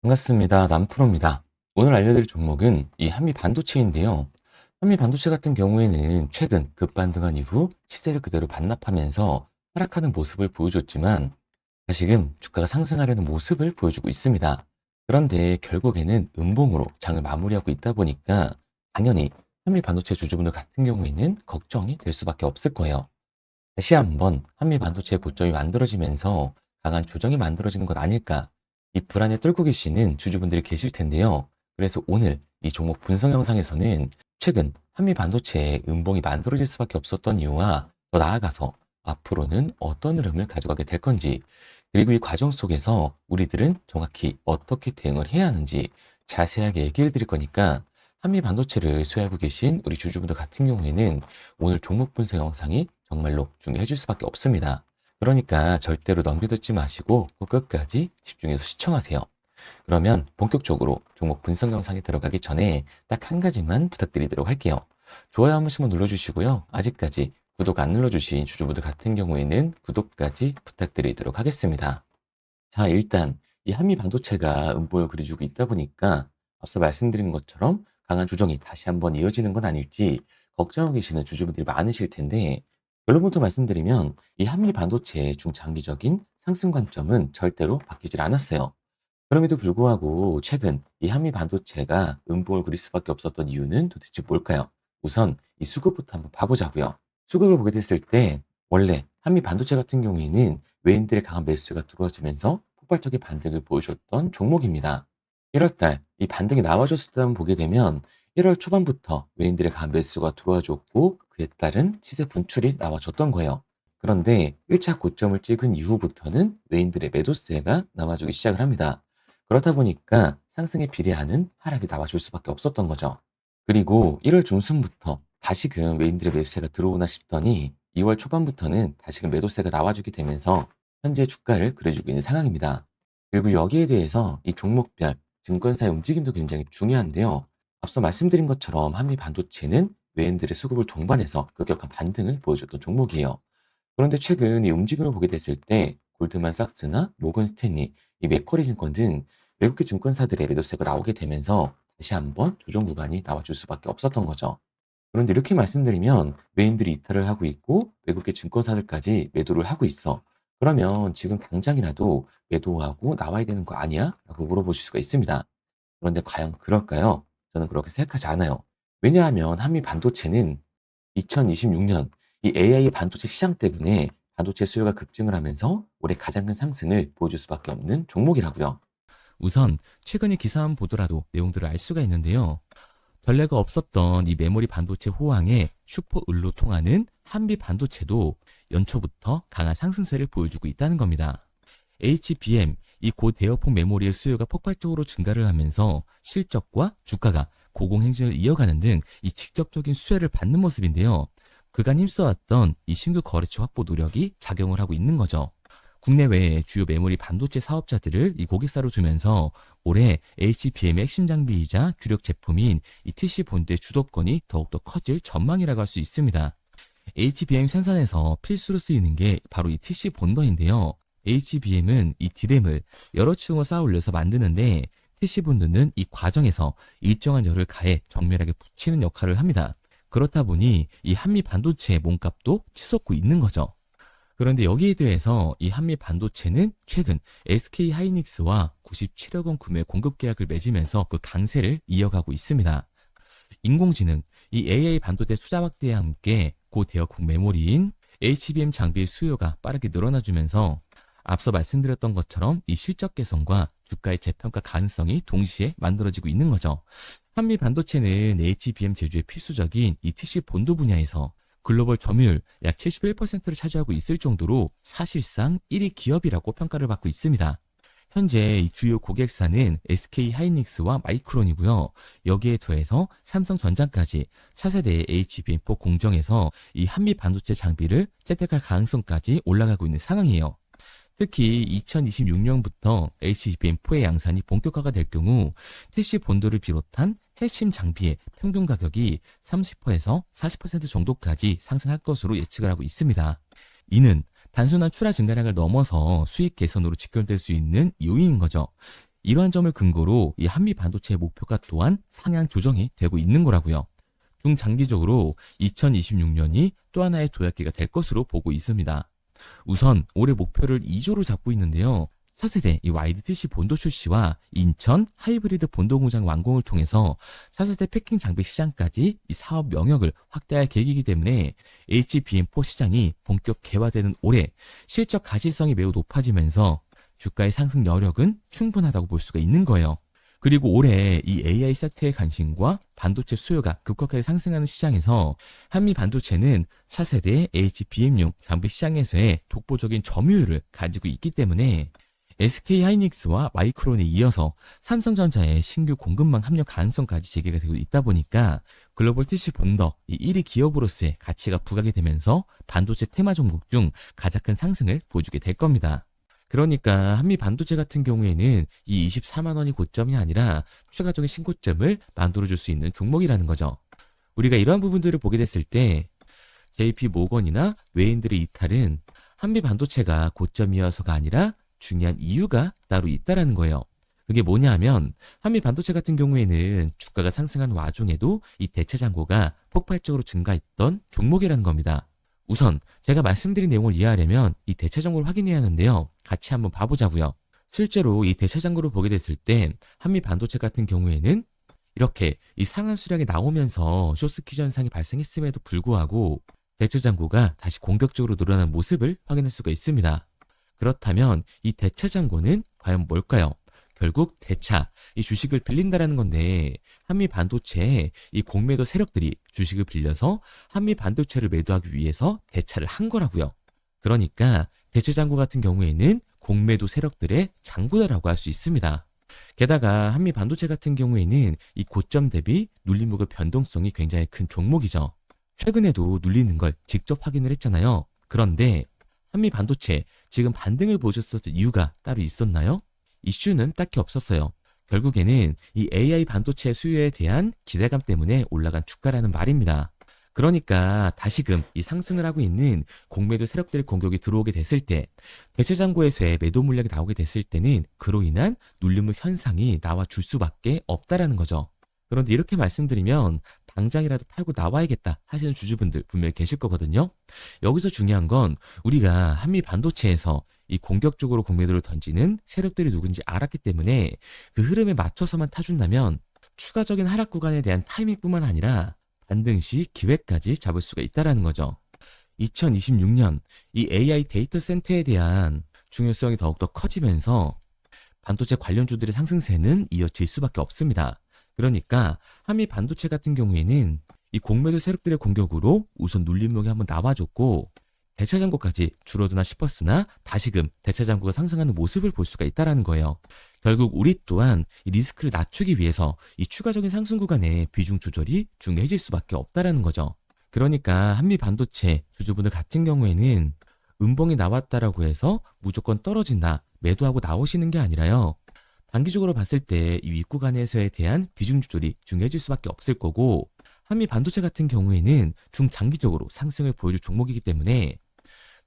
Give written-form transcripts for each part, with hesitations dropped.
반갑습니다. 남프로입니다. 오늘 알려드릴 종목은 이 한미 반도체인데요. 한미 반도체 같은 경우에는 최근 급반등한 이후 시세를 그대로 반납하면서 하락하는 모습을 보여줬지만 다시금 주가가 상승하려는 모습을 보여주고 있습니다. 그런데 결국에는 음봉으로 장을 마무리하고 있다 보니까 당연히 한미 반도체 주주분들 같은 경우에는 걱정이 될 수밖에 없을 거예요. 다시 한번 한미 반도체의 고점이 만들어지면서 강한 조정이 만들어지는 것 아닐까? 이 불안에 떨고 계시는 주주분들이 계실 텐데요. 그래서 오늘 이 종목 분석 영상에서는 최근 한미 반도체의 음봉이 만들어질 수밖에 없었던 이유와 더 나아가서 앞으로는 어떤 흐름을 가져가게 될 건지, 그리고 이 과정 속에서 우리들은 정확히 어떻게 대응을 해야 하는지 자세하게 얘기를 드릴 거니까 한미 반도체를 소유하고 계신 우리 주주분들 같은 경우에는 오늘 종목 분석 영상이 정말로 중요해질 수밖에 없습니다. 그러니까 절대로 넘겨듣지 마시고 꼭 끝까지 집중해서 시청하세요. 그러면 본격적으로 종목 분석 영상에 들어가기 전에 딱 한 가지만 부탁드리도록 할게요. 좋아요 한 번씩만 눌러주시고요. 아직까지 구독 안 눌러주신 주주분들 같은 경우에는 구독까지 부탁드리도록 하겠습니다. 자, 일단 이 한미 반도체가 음봉을 그려주고 있다 보니까 앞서 말씀드린 것처럼 강한 조정이 다시 한번 이어지는 건 아닐지 걱정하고 계시는 주주분들이 많으실 텐데, 결론부터 말씀드리면 이 한미 반도체의 중장기적인 상승 관점은 절대로 바뀌질 않았어요. 그럼에도 불구하고 최근 이 한미 반도체가 음봉을 그릴 수밖에 없었던 이유는 도대체 뭘까요? 우선 이 수급부터 한번 봐보자고요. 수급을 보게 됐을 때 원래 한미 반도체 같은 경우에는 외인들의 강한 매수가 들어와주면서 폭발적인 반등을 보여줬던 종목입니다. 1월달 이 반등이 나와줬을 때 한번 보게 되면 1월 초반부터 외인들의 강한 매수가 들어와줬고 그에 따른 시세 분출이 나와줬던 거예요. 그런데 1차 고점을 찍은 이후부터는 외인들의 매도세가 남아주기 시작을 합니다. 그렇다 보니까 상승에 비례하는 하락이 나와줄 수밖에 없었던 거죠. 그리고 1월 중순부터 다시금 외인들의 매수세가 들어오나 싶더니 2월 초반부터는 다시금 매도세가 나와주게 되면서 현재 주가를 그려주고 있는 상황입니다. 그리고 여기에 대해서 이 종목별 증권사의 움직임도 굉장히 중요한데요. 앞서 말씀드린 것처럼 한미 반도체는 외인들의 수급을 동반해서 급격한 반등을 보여줬던 종목이에요. 그런데 최근 이 움직임을 보게 됐을 때 골드만삭스나 모건 스탠리, 이 맥쿼리 증권 등 외국계 증권사들의 매도세가 나오게 되면서 다시 한번 조정 구간이 나와줄 수밖에 없었던 거죠. 그런데 이렇게 말씀드리면 외인들이 이탈을 하고 있고 외국계 증권사들까지 매도를 하고 있어. 그러면 지금 당장이라도 매도하고 나와야 되는 거 아니야? 라고 물어보실 수가 있습니다. 그런데 과연 그럴까요? 저는 그렇게 생각하지 않아요. 왜냐하면 한미 반도체는 2026년 이 AI 반도체 시장 때문에 반도체 수요가 급증을 하면서 올해 가장 큰 상승을 보여줄 수밖에 없는 종목이라고요. 우선 최근의 기사만 보더라도 내용들을 알 수가 있는데요. 전례가 없었던 이 메모리 반도체 호황에 슈퍼을로 통하는 한미 반도체도 연초부터 강한 상승세를 보여주고 있다는 겁니다. HBM, 이 고대역폭 메모리의 수요가 폭발적으로 증가를 하면서 실적과 주가가 고공행진을 이어가는 등 이 직접적인 수혜를 받는 모습인데요. 그간 힘써왔던 이 신규 거래처 확보 노력이 작용을 하고 있는 거죠. 국내외 주요 메모리 반도체 사업자들을 이 고객사로 두면서 올해 HBM의 핵심 장비이자 주력 제품인 이 TC 본드의 주도권이 더욱더 커질 전망이라고 할 수 있습니다. HBM 생산에서 필수로 쓰이는 게 바로 이 TC 본더인데요. HBM은 이 D램을 여러 층으로 쌓아 올려서 만드는데 TC 본드는 이 과정에서 일정한 열을 가해 정밀하게 붙이는 역할을 합니다. 그렇다 보니 이 한미 반도체의 몸값도 치솟고 있는 거죠. 그런데 여기에 대해서 이 한미 반도체는 최근 SK 하이닉스와 97억 원 구매 공급 계약을 맺으면서 그 강세를 이어가고 있습니다. 인공지능, 이 AI 반도체 투자 확대와 함께 고대역폭 메모리인 HBM 장비의 수요가 빠르게 늘어나주면서 앞서 말씀드렸던 것처럼 이 실적 개선과 주가의 재평가 가능성이 동시에 만들어지고 있는 거죠. 한미 반도체는 HBM 제조에 필수적인 이 TC 본드 분야에서 글로벌 점유율 약 71%를 차지하고 있을 정도로 사실상 1위 기업이라고 평가를 받고 있습니다. 현재 이 주요 고객사는 SK 하이닉스와 마이크론이고요. 여기에 더해서 삼성전자까지 차세대의 HBM4 공정에서 이 한미 반도체 장비를 채택할 가능성까지 올라가고 있는 상황이에요. 특히 2026년부터 HBM4의 양산이 본격화가 될 경우 TC 본도를 비롯한 핵심 장비의 평균 가격이 30%에서 40% 정도까지 상승할 것으로 예측을 하고 있습니다. 이는 단순한 출하 증가량을 넘어서 수익 개선으로 직결될 수 있는 요인인 거죠. 이러한 점을 근거로 이 한미 반도체의 목표가 또한 상향 조정이 되고 있는 거라고요. 중장기적으로 2026년이 또 하나의 도약기가 될 것으로 보고 있습니다. 우선 올해 목표를 2조로 잡고 있는데요. 4세대 이 YDTC 본도 출시와 인천 하이브리드 본도 공장 완공을 통해서 4세대 패킹 장비 시장까지 이 사업 영역을 확대할 계획이기 때문에 HBM4 시장이 본격 개화되는 올해 실적 가시성이 매우 높아지면서 주가의 상승 여력은 충분하다고 볼 수가 있는 거예요. 그리고 올해 이 AI 섹터의 관심과 반도체 수요가 급격하게 상승하는 시장에서 한미 반도체는 4세대 HBM용 장비 시장에서의 독보적인 점유율을 가지고 있기 때문에 SK하이닉스와 마이크론에 이어서 삼성전자의 신규 공급망 합력 가능성까지 제기가 되고 있다 보니까 글로벌 TC 본더 이 1위 기업으로서의 가치가 부각이 되면서 반도체 테마 종목 중 가장 큰 상승을 보여주게 될 겁니다. 그러니까 한미 반도체 같은 경우에는 이 24만 원이 고점이 아니라 추가적인 신고점을 만들어줄 수 있는 종목이라는 거죠. 우리가 이러한 부분들을 보게 됐을 때 JP 모건이나 외인들의 이탈은 한미 반도체가 고점이어서가 아니라 중요한 이유가 따로 있다라는 거예요. 그게 뭐냐 하면 한미 반도체 같은 경우에는 주가가 상승한 와중에도 이 대체 잔고가 폭발적으로 증가했던 종목이라는 겁니다. 우선 제가 말씀드린 내용을 이해하려면 이 대체 잔고를 확인해야 하는데요. 같이 한번 봐보자고요. 실제로 이 대체 잔고를 보게 됐을 때 한미 반도체 같은 경우에는 이렇게 이 상한 수량이 나오면서 숏스퀴즈 현상이 발생했음에도 불구하고 대체 잔고가 다시 공격적으로 늘어나는 모습을 확인할 수가 있습니다. 그렇다면 이 대체 잔고는 과연 뭘까요? 결국 대차, 이 주식을 빌린다라는 건데 한미 반도체에 이 공매도 세력들이 주식을 빌려서 한미 반도체를 매도하기 위해서 대차를 한 거라고요. 그러니까 대체 잔고 같은 경우에는 공매도 세력들의 잔고다라고 할 수 있습니다. 게다가 한미 반도체 같은 경우에는 이 고점 대비 눌림목의 변동성이 굉장히 큰 종목이죠. 최근에도 눌리는 걸 직접 확인을 했잖아요. 그런데 한미 반도체 지금 반등을 보여줬었던 이유가 따로 있었나요? 이슈는 딱히 없었어요. 결국에는 이 AI 반도체 수요에 대한 기대감 때문에 올라간 주가라는 말입니다. 그러니까 다시금 이 상승을 하고 있는 공매도 세력들의 공격이 들어오게 됐을 때 대체 잔고에서의 매도 물량이 나오게 됐을 때는 그로 인한 눌림목 현상이 나와 줄 수밖에 없다라는 거죠. 그런데 이렇게 말씀드리면 당장이라도 팔고 나와야겠다 하시는 주주분들 분명히 계실 거거든요. 여기서 중요한 건 우리가 한미 반도체에서 이 공격적으로 공매도를 던지는 세력들이 누군지 알았기 때문에 그 흐름에 맞춰서만 타준다면 추가적인 하락 구간에 대한 타이밍뿐만 아니라 반등 시 기회까지 잡을 수가 있다는 거죠. 2026년 이 AI 데이터 센터에 대한 중요성이 더욱더 커지면서 반도체 관련주들의 상승세는 이어질 수밖에 없습니다. 그러니까 한미 반도체 같은 경우에는 이 공매도 세력들의 공격으로 우선 눌림목이 한번 나와줬고 대차 잔고까지 줄어드나 싶었으나 다시금 대차 잔고가 상승하는 모습을 볼 수가 있다는 거예요. 결국 우리 또한 이 리스크를 낮추기 위해서 이 추가적인 상승 구간의 비중 조절이 중요해질 수밖에 없다는 거죠. 그러니까 한미 반도체 주주분들 같은 경우에는 음봉이 나왔다라고 해서 무조건 떨어진다, 매도하고 나오시는 게 아니라요. 단기적으로 봤을 때 이 윗구간에서에 대한 비중 조절이 중요해질 수밖에 없을 거고 한미 반도체 같은 경우에는 중장기적으로 상승을 보여줄 종목이기 때문에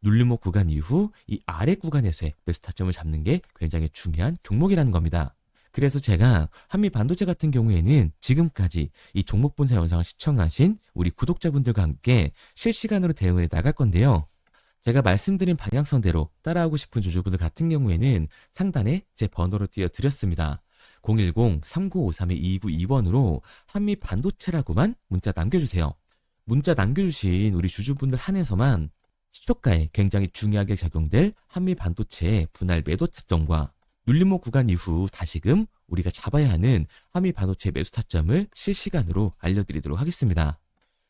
눌림목 구간 이후 이 아래 구간에서의 매수 타점을 잡는 게 굉장히 중요한 종목이라는 겁니다. 그래서 제가 한미 반도체 같은 경우에는 지금까지 이 종목 분석 영상을 시청하신 우리 구독자분들과 함께 실시간으로 대응해 나갈 건데요. 제가 말씀드린 방향성대로 따라하고 싶은 주주분들 같은 경우에는 상단에 제 번호로 띄워드렸습니다. 010-3953-2922번으로 한미 반도체라고만 문자 남겨주세요. 문자 남겨주신 우리 주주분들 한해서만 시초가에 굉장히 중요하게 작용될 한미 반도체의 분할 매도 타점과 눌림목 구간 이후 다시금 우리가 잡아야 하는 한미 반도체 매수 타점을 실시간으로 알려드리도록 하겠습니다.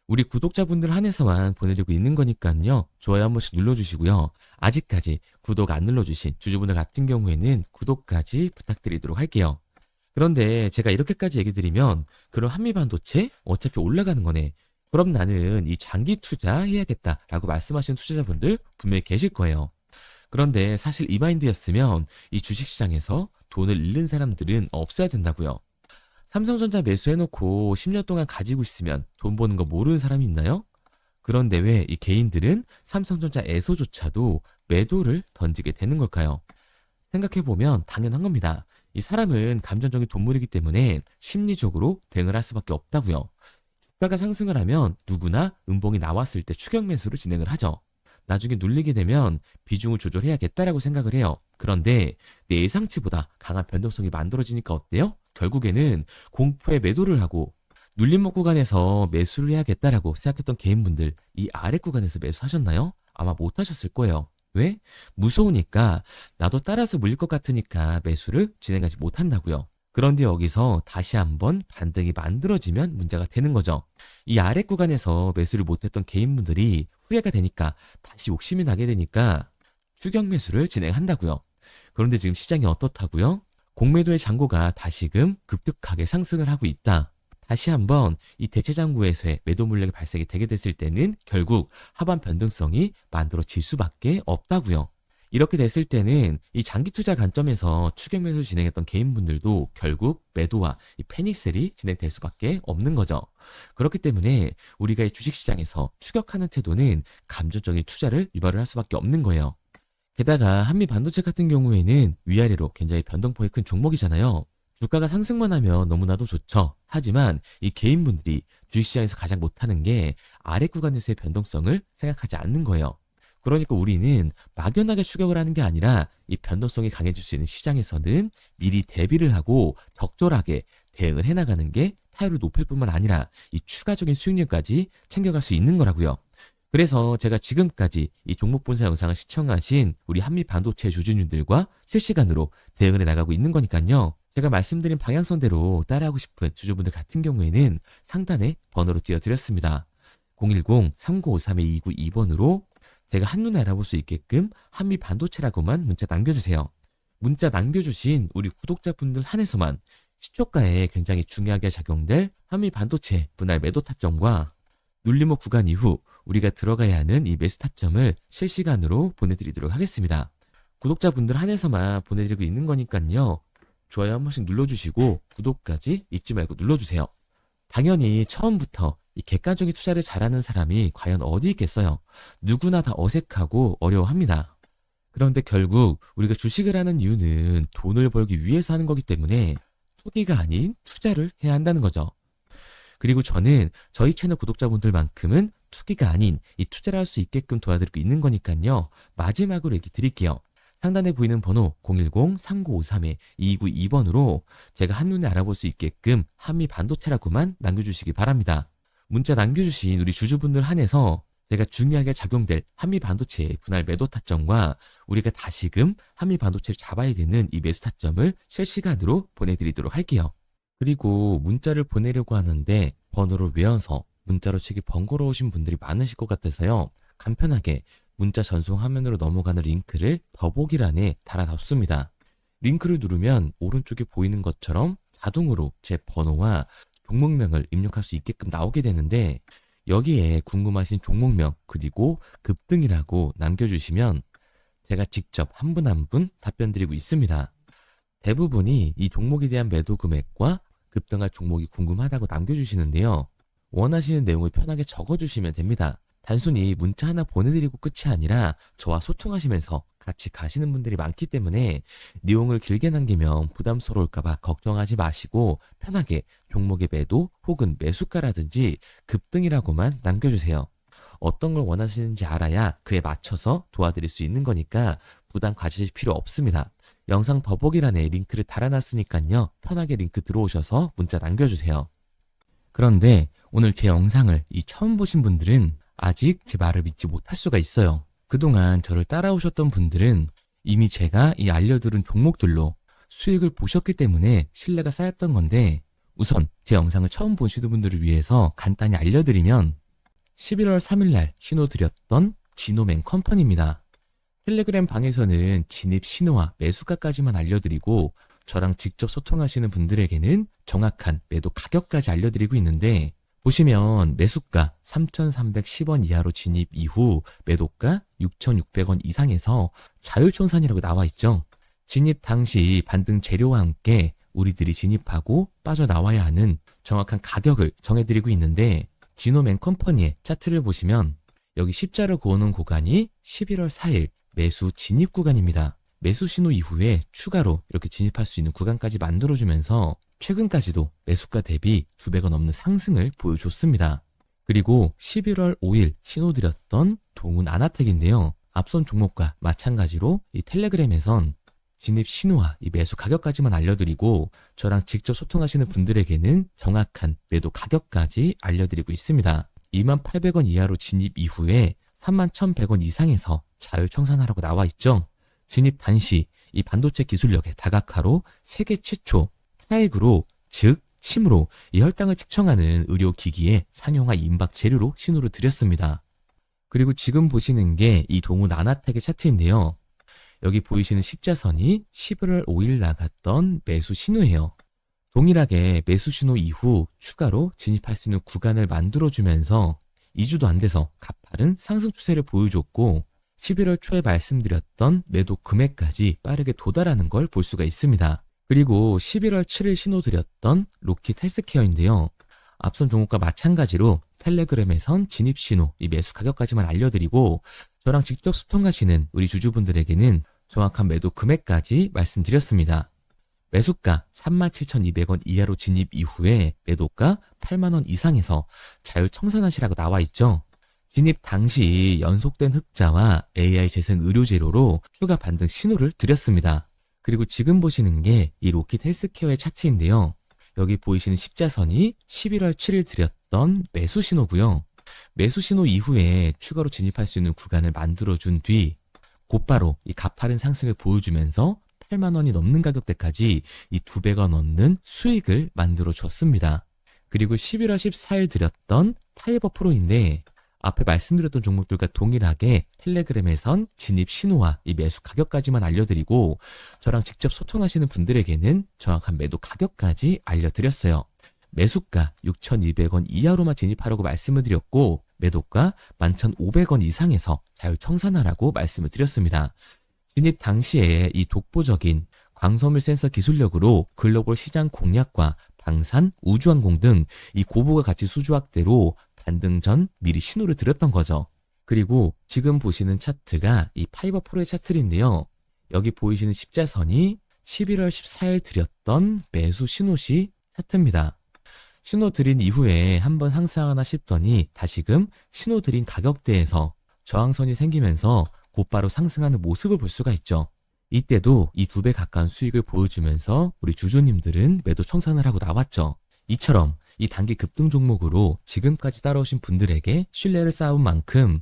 우리 구독자분들 한해서만 보내드리고 있는 거니까요. 좋아요 한 번씩 눌러주시고요. 아직까지 구독 안 눌러주신 주주분들 같은 경우에는 구독까지 부탁드리도록 할게요. 그런데 제가 이렇게까지 얘기 드리면 그럼 한미 반도체 어차피 올라가는 거네. 그럼 나는 이 장기 투자해야겠다라고 말씀하시는 투자자분들 분명히 계실 거예요. 그런데 사실 이 마인드였으면 이 주식시장에서 돈을 잃는 사람들은 없어야 된다고요. 삼성전자 매수해놓고 10년 동안 가지고 있으면 돈 버는 거 모르는 사람이 있나요? 그런데 왜 이 개인들은 삼성전자에서조차도 매도를 던지게 되는 걸까요? 생각해보면 당연한 겁니다. 이 사람은 감정적인 동물이기 때문에 심리적으로 대응을 할 수밖에 없다고요. 주가가 상승을 하면 누구나 음봉이 나왔을 때 추격 매수로 진행을 하죠. 나중에 눌리게 되면 비중을 조절해야겠다라고 생각을 해요. 그런데 내 예상치보다 강한 변동성이 만들어지니까 어때요? 결국에는 공포에 매도를 하고 눌림목 구간에서 매수를 해야겠다라고 생각했던 개인분들, 이 아래 구간에서 매수하셨나요? 아마 못하셨을 거예요. 왜? 무서우니까, 나도 따라서 물릴 것 같으니까 매수를 진행하지 못한다고요. 그런데 여기서 다시 한번 반등이 만들어지면 문제가 되는 거죠. 이 아래 구간에서 매수를 못했던 개인분들이 후회가 되니까 다시 욕심이 나게 되니까 추격 매수를 진행한다고요. 그런데 지금 시장이 어떻다고요? 공매도의 잔고가 다시금 급격하게 상승을 하고 있다. 다시 한번 이 대체 잔고에서의 매도 물량이 발생이 되게 됐을 때는 결국 하반 변동성이 만들어질 수밖에 없다고요. 이렇게 됐을 때는 이 장기 투자 관점에서 추격 매수 진행했던 개인분들도 결국 매도와 이 패닉셀이 진행될 수밖에 없는 거죠. 그렇기 때문에 우리가 이 주식시장에서 추격하는 태도는 감정적인 투자를 유발을 할 수밖에 없는 거예요. 게다가 한미 반도체 같은 경우에는 위아래로 굉장히 변동폭이 큰 종목이잖아요. 주가가 상승만 하면 너무나도 좋죠. 하지만 이 개인분들이 주식시장에서 가장 못하는 게 아래 구간에서의 변동성을 생각하지 않는 거예요. 그러니까 우리는 막연하게 추격을 하는 게 아니라 이 변동성이 강해질 수 있는 시장에서는 미리 대비를 하고 적절하게 대응을 해나가는 게 타율을 높일 뿐만 아니라 이 추가적인 수익률까지 챙겨갈 수 있는 거라고요. 그래서 제가 지금까지 이 종목 분석 영상을 시청하신 우리 한미 반도체 주주님들과 실시간으로 대응을 해나가고 있는 거니까요. 제가 말씀드린 방향성대로 따라하고 싶은 주주분들 같은 경우에는 상단에 번호로 띄워드렸습니다. 010-3953-2922번으로 제가 한눈에 알아볼 수 있게끔 한미 반도체라고만 문자 남겨주세요. 문자 남겨주신 우리 구독자분들 한해서만 시초가에 굉장히 중요하게 작용될 한미 반도체 분할 매도 타점과 눌림목 구간 이후 우리가 들어가야 하는 이 매수 타점을 실시간으로 보내드리도록 하겠습니다. 구독자분들 한해서만 보내드리고 있는 거니까요. 좋아요 한 번씩 눌러주시고 구독까지 잊지 말고 눌러주세요. 당연히 처음부터 이 객관적인 투자를 잘하는 사람이 과연 어디 있겠어요? 누구나 다 어색하고 어려워합니다. 그런데 결국 우리가 주식을 하는 이유는 돈을 벌기 위해서 하는 거기 때문에 투기가 아닌 투자를 해야 한다는 거죠. 그리고 저는 저희 채널 구독자분들만큼은 투기가 아닌 이 투자를 할 수 있게끔 도와드리고 있는 거니까요. 마지막으로 얘기 드릴게요. 상단에 보이는 번호 010-3953-2922번으로 제가 한눈에 알아볼 수 있게끔 한미 반도체라고만 남겨주시기 바랍니다. 문자 남겨주신 우리 주주분들 한해서 제가 중요하게 작용될 한미 반도체의 분할 매도 타점과 우리가 다시금 한미 반도체를 잡아야 되는 이 매수 타점을 실시간으로 보내드리도록 할게요. 그리고 문자를 보내려고 하는데 번호를 외워서 문자로 치기 번거로우신 분들이 많으실 것 같아서요. 간편하게 문자 전송 화면으로 넘어가는 링크를 더보기란에 달아놨습니다. 링크를 누르면 오른쪽에 보이는 것처럼 자동으로 제 번호와 종목명을 입력할 수 있게끔 나오게 되는데 여기에 궁금하신 종목명 그리고 급등이라고 남겨주시면 제가 직접 한 분 한 분 답변 드리고 있습니다. 대부분이 이 종목에 대한 매도 금액과 급등할 종목이 궁금하다고 남겨주시는데요. 원하시는 내용을 편하게 적어주시면 됩니다. 단순히 문자 하나 보내드리고 끝이 아니라 저와 소통하시면서 같이 가시는 분들이 많기 때문에 내용을 길게 남기면 부담스러울까봐 걱정하지 마시고 편하게 종목의 매도 혹은 매수가라든지 급등이라고만 남겨주세요. 어떤 걸 원하시는지 알아야 그에 맞춰서 도와드릴 수 있는 거니까 부담 가지실 필요 없습니다. 영상 더보기란에 링크를 달아놨으니까요. 편하게 링크 들어오셔서 문자 남겨주세요. 그런데 오늘 제 영상을 처음 보신 분들은 아직 제 말을 믿지 못할 수가 있어요. 그동안 저를 따라오셨던 분들은 이미 제가 이 알려드린 종목들로 수익을 보셨기 때문에 신뢰가 쌓였던 건데 우선 제 영상을 처음 보시는 분들을 위해서 간단히 알려드리면 11월 3일날 신호드렸던 지노맨 컴퍼니입니다. 텔레그램 방에서는 진입 신호와 매수가까지만 알려드리고 저랑 직접 소통하시는 분들에게는 정확한 매도 가격까지 알려드리고 있는데 보시면 매수가 3,310원 이하로 진입 이후 매도가 6,600원 이상에서 자율청산이라고 나와 있죠. 진입 당시 반등 재료와 함께 우리들이 진입하고 빠져나와야 하는 정확한 가격을 정해드리고 있는데 지노맨 컴퍼니의 차트를 보시면 여기 십자를 그어놓은 구간이 11월 4일 매수 진입 구간입니다. 매수 신호 이후에 추가로 이렇게 진입할 수 있는 구간까지 만들어주면서 최근까지도 매수가 대비 2배가 넘는 상승을 보여줬습니다. 그리고 11월 5일 신호드렸던 동훈 아나텍인데요. 앞선 종목과 마찬가지로 이 텔레그램에선 진입 신호와 이 매수 가격까지만 알려드리고 저랑 직접 소통하시는 분들에게는 정확한 매도 가격까지 알려드리고 있습니다. 28,000원 이하로 진입 이후에 31,100원 이상에서 자율청산하라고 나와 있죠. 진입 단시 이 반도체 기술력의 다각화로 세계 최초 타액으로 즉 침으로 이 혈당을 측정하는 의료기기의 상용화 임박 재료로 신호를 드렸습니다. 그리고 지금 보시는 게 이 동훈 아나텍의 차트인데요. 여기 보이시는 십자선이 11월 5일 나갔던 매수 신호예요. 동일하게 매수 신호 이후 추가로 진입할 수 있는 구간을 만들어주면서 2주도 안 돼서 가파른 상승 추세를 보여줬고 11월 초에 말씀드렸던 매도 금액까지 빠르게 도달하는 걸 볼 수가 있습니다. 그리고 11월 7일 신호 드렸던 로킷 헬스케어인데요. 앞선 종목과 마찬가지로 텔레그램에선 진입 신호, 이 매수 가격까지만 알려드리고 저랑 직접 소통하시는 우리 주주분들에게는 정확한 매도 금액까지 말씀드렸습니다. 매수가 37,200원 이하로 진입 이후에 매도가 8만원 이상에서 자율청산하시라고 나와 있죠. 진입 당시 연속된 흑자와 AI 재생 의료 재료로 추가 반등 신호를 드렸습니다. 그리고 지금 보시는 게 이 로킷 헬스케어의 차트인데요. 여기 보이시는 십자선이 11월 7일 드렸던 매수 신호고요. 매수 신호 이후에 추가로 진입할 수 있는 구간을 만들어준 뒤 곧바로 이 가파른 상승을 보여주면서 8만 원이 넘는 가격대까지 이 2배가 넘는 수익을 만들어줬습니다. 그리고 11월 14일 드렸던 파이버 프로인데 앞에 말씀드렸던 종목들과 동일하게 텔레그램에선 진입 신호와 이 매수 가격까지만 알려드리고 저랑 직접 소통하시는 분들에게는 정확한 매도 가격까지 알려드렸어요. 매수가 6,200원 이하로만 진입하라고 말씀을 드렸고 매도가 11,500원 이상에서 자율청산하라고 말씀을 드렸습니다. 진입 당시에 이 독보적인 광섬유 센서 기술력으로 글로벌 시장 공략과 방산, 우주항공 등 이 고부가 가치 수주 확대로 반등 전 미리 신호를 드렸던 거죠. 그리고 지금 보시는 차트가 이 파이버 프로의 차트인데요. 여기 보이시는 십자선이 11월 14일 드렸던 매수 신호시 차트입니다. 신호 드린 이후에 한번 상승하나 싶더니 다시금 신호 드린 가격대에서 저항선이 생기면서 곧바로 상승하는 모습을 볼 수가 있죠. 이때도 이 2배 가까운 수익을 보여주면서 우리 주주님들은 매도 청산을 하고 나왔죠. 이처럼 이 단기 급등 종목으로 지금까지 따라오신 분들에게 신뢰를 쌓은 만큼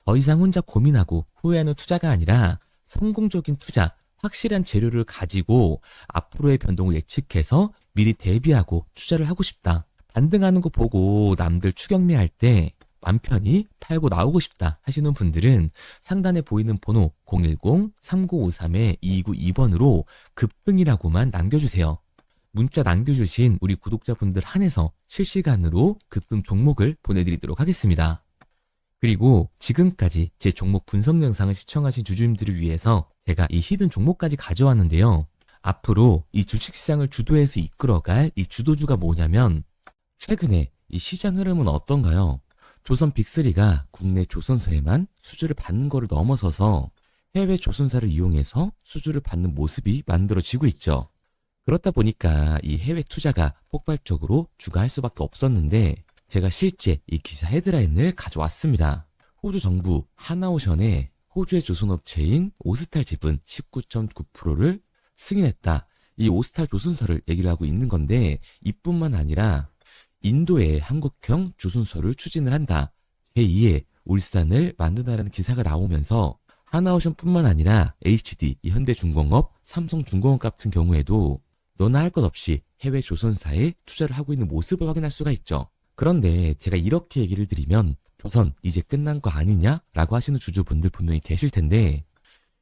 더 이상 혼자 고민하고 후회하는 투자가 아니라 성공적인 투자, 확실한 재료를 가지고 앞으로의 변동을 예측해서 미리 대비하고 투자를 하고 싶다. 반등하는 거 보고 남들 추격매할 때 맘 편히 팔고 나오고 싶다 하시는 분들은 상단에 보이는 번호 010-3953-2292번으로 급등이라고만 남겨주세요. 문자 남겨주신 우리 구독자분들 한해서 실시간으로 급등 종목을 보내드리도록 하겠습니다. 그리고 지금까지 제 종목 분석 영상을 시청하신 주주님들을 위해서 제가 이 히든 종목까지 가져왔는데요. 앞으로 이 주식시장을 주도해서 이끌어갈 이 주도주가 뭐냐면 최근에 이 시장 흐름은 어떤가요? 조선 빅3가 국내 조선사에만 수주를 받는 거를 넘어서서 해외 조선사를 이용해서 수주를 받는 모습이 만들어지고 있죠. 그렇다 보니까 이 해외 투자가 폭발적으로 주가할 수밖에 없었는데 제가 실제 이 기사 헤드라인을 가져왔습니다. 호주 정부 하나오션에 호주의 조선업체인 오스탈 지분 19.9%를 승인했다. 이 오스탈 조선사를 얘기를 하고 있는 건데 이뿐만 아니라 인도의 한국형 조선소를 추진을 한다. 제2의 울산을 만든다라는 기사가 나오면서 하나오션뿐만 아니라 HD, 현대중공업, 삼성중공업 같은 경우에도 너나 할 것 없이 해외 조선사에 투자를 하고 있는 모습을 확인할 수가 있죠. 그런데 제가 이렇게 얘기를 드리면 조선 이제 끝난 거 아니냐라고 하시는 주주분들 분명히 계실 텐데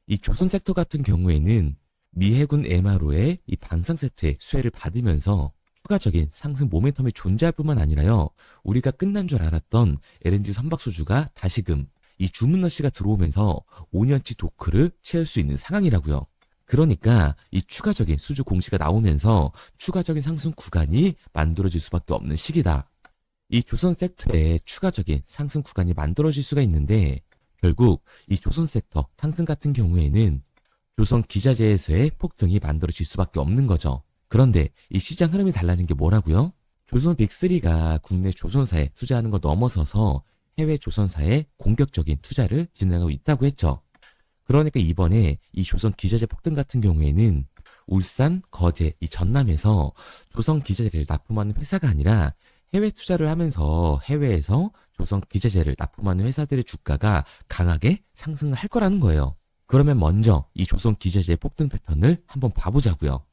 이 조선 섹터 같은 경우에는 미 해군 MRO의 이 방산 세트의 수혜를 받으면서 추가적인 상승 모멘텀이 존재할 뿐만 아니라요. 우리가 끝난 줄 알았던 LNG 선박 수주가 다시금 이 주문러시가 들어오면서 5년치 도크를 채울 수 있는 상황이라고요. 그러니까 이 추가적인 수주 공시가 나오면서 추가적인 상승 구간이 만들어질 수밖에 없는 시기다. 이 조선 섹터에 추가적인 상승 구간이 만들어질 수가 있는데 결국 이 조선 섹터 상승 같은 경우에는 조선기자재에서의 폭등이 만들어질 수밖에 없는 거죠. 그런데 이 시장 흐름이 달라진 게 뭐라고요? 조선 빅3가 국내 조선사에 투자하는 걸 넘어서서 해외 조선사에 공격적인 투자를 진행하고 있다고 했죠. 그러니까 이번에 이 조선 기자재 폭등 같은 경우에는 울산, 거제, 이 전남에서 조선 기자재를 납품하는 회사가 아니라 해외 투자를 하면서 해외에서 조선 기자재를 납품하는 회사들의 주가가 강하게 상승을 할 거라는 거예요. 그러면 먼저 이 조선 기자재의 폭등 패턴을 한번 봐보자고요.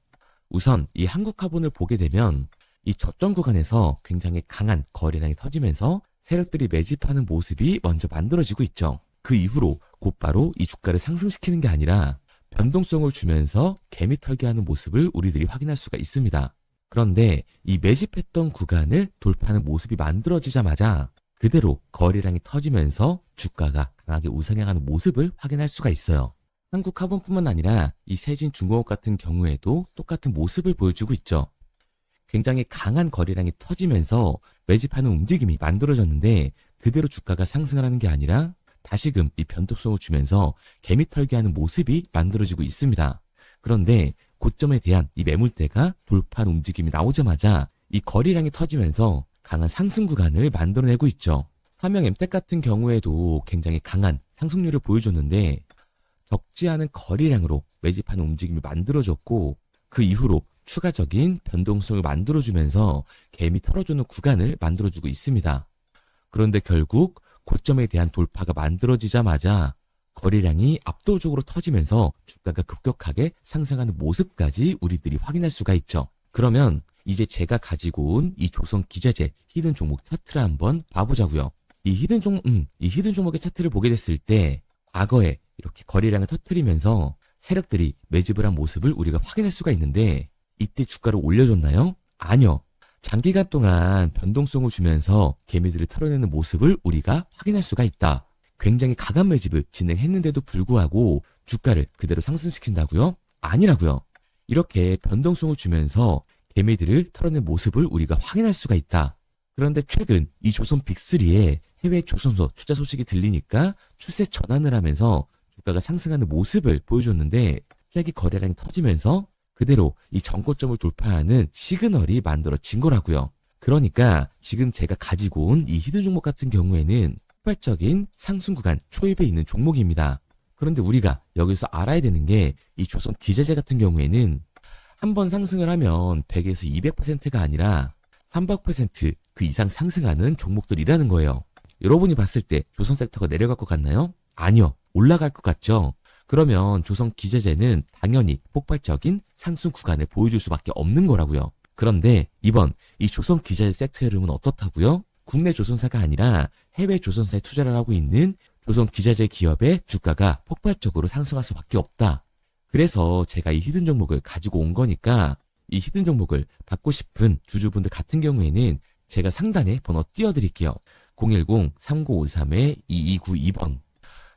우선 이 한국화본을 보게 되면 이 저점 구간에서 굉장히 강한 거래량이 터지면서 세력들이 매집하는 모습이 먼저 만들어지고 있죠. 그 이후로 곧바로 이 주가를 상승시키는 게 아니라 변동성을 주면서 개미 털기하는 모습을 우리들이 확인할 수가 있습니다. 그런데 이 매집했던 구간을 돌파하는 모습이 만들어지자마자 그대로 거래량이 터지면서 주가가 강하게 우상향하는 모습을 확인할 수가 있어요. 한국화본뿐만 아니라 이 세진중공업 같은 경우에도 똑같은 모습을 보여주고 있죠. 굉장히 강한 거래량이 터지면서 매집하는 움직임이 만들어졌는데 그대로 주가가 상승을 하는 게 아니라 다시금 이 변동성을 주면서 개미 털기하는 모습이 만들어지고 있습니다. 그런데 고점에 대한 이 매물대가 돌파하는 움직임이 나오자마자 이 거래량이 터지면서 강한 상승 구간을 만들어내고 있죠. 삼형 엠텍 같은 경우에도 굉장히 강한 상승률을 보여줬는데 적지 않은 거래량으로 매집하는 움직임이 만들어졌고 그 이후로 추가적인 변동성을 만들어주면서 개미 털어주는 구간을 만들어주고 있습니다. 그런데 결국 고점에 대한 돌파가 만들어지자마자 거래량이 압도적으로 터지면서 주가가 급격하게 상승하는 모습까지 우리들이 확인할 수가 있죠. 그러면 이제 제가 가지고 온 이 조선 기자재 히든 종목 차트를 한번 봐보자고요. 이 히든 종목의 차트를 보게 됐을 때 과거에 이렇게 거래량을 터뜨리면서 세력들이 매집을 한 모습을 우리가 확인할 수가 있는데 이때 주가를 올려줬나요? 아니요. 장기간 동안 변동성을 주면서 개미들을 털어내는 모습을 우리가 확인할 수가 있다. 굉장히 강한 매집을 진행했는데도 불구하고 주가를 그대로 상승시킨다고요? 아니라고요. 이렇게 변동성을 주면서 개미들을 털어낸 모습을 우리가 확인할 수가 있다. 그런데 최근 이 조선 빅3의 해외 조선소 투자 소식이 들리니까 추세 전환을 하면서 주가가 상승하는 모습을 보여줬는데 갑자기 거래량이 터지면서 그대로 이 전고점을 돌파하는 시그널이 만들어진 거라고요. 그러니까 지금 제가 가지고 온 이 히든 종목 같은 경우에는 폭발적인 상승 구간 초입에 있는 종목입니다. 그런데 우리가 여기서 알아야 되는 게 이 조선 기자재 같은 경우에는 한번 상승을 하면 100에서 200%가 아니라 300% 그 이상 상승하는 종목들이라는 거예요. 여러분이 봤을 때 조선 섹터가 내려갈 것 같나요? 아니요. 올라갈 것 같죠? 그러면 조선 기자재는 당연히 폭발적인 상승 구간을 보여줄 수밖에 없는 거라고요. 그런데 이번 이 조선 기자재 섹터 흐름은 어떻다고요? 국내 조선사가 아니라 해외 조선사에 투자를 하고 있는 조선 기자재 기업의 주가가 폭발적으로 상승할 수밖에 없다. 그래서 제가 이 히든 종목을 가지고 온 거니까 이 히든 종목을 받고 싶은 주주분들 같은 경우에는 제가 상단에 번호 띄워드릴게요. 010-3953-2292번.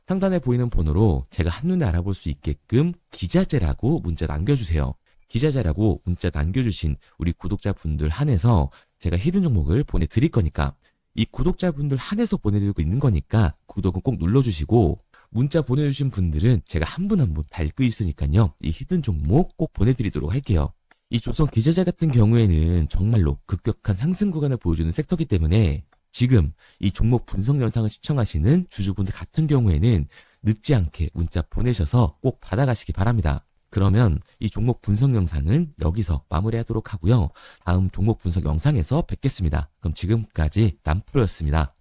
상단에 보이는 번호로 제가 한눈에 알아볼 수 있게끔 기자재라고 문자 남겨주세요. 기자재라고 문자 남겨주신 우리 구독자분들 한해서 제가 히든 종목을 보내드릴 거니까 이 구독자분들 한해서 보내드리고 있는 거니까 구독은 꼭 눌러주시고 문자 보내주신 분들은 제가 한 분 한 분 다 읽고 있으니까요. 이 히든 종목 꼭 보내드리도록 할게요. 이 조선 기자재 같은 경우에는 정말로 급격한 상승 구간을 보여주는 섹터이기 때문에 지금 이 종목 분석 영상을 시청하시는 주주분들 같은 경우에는 늦지 않게 문자 보내셔서 꼭 받아가시기 바랍니다. 그러면 이 종목 분석 영상은 여기서 마무리하도록 하고요. 다음 종목 분석 영상에서 뵙겠습니다. 그럼 지금까지 남프로였습니다.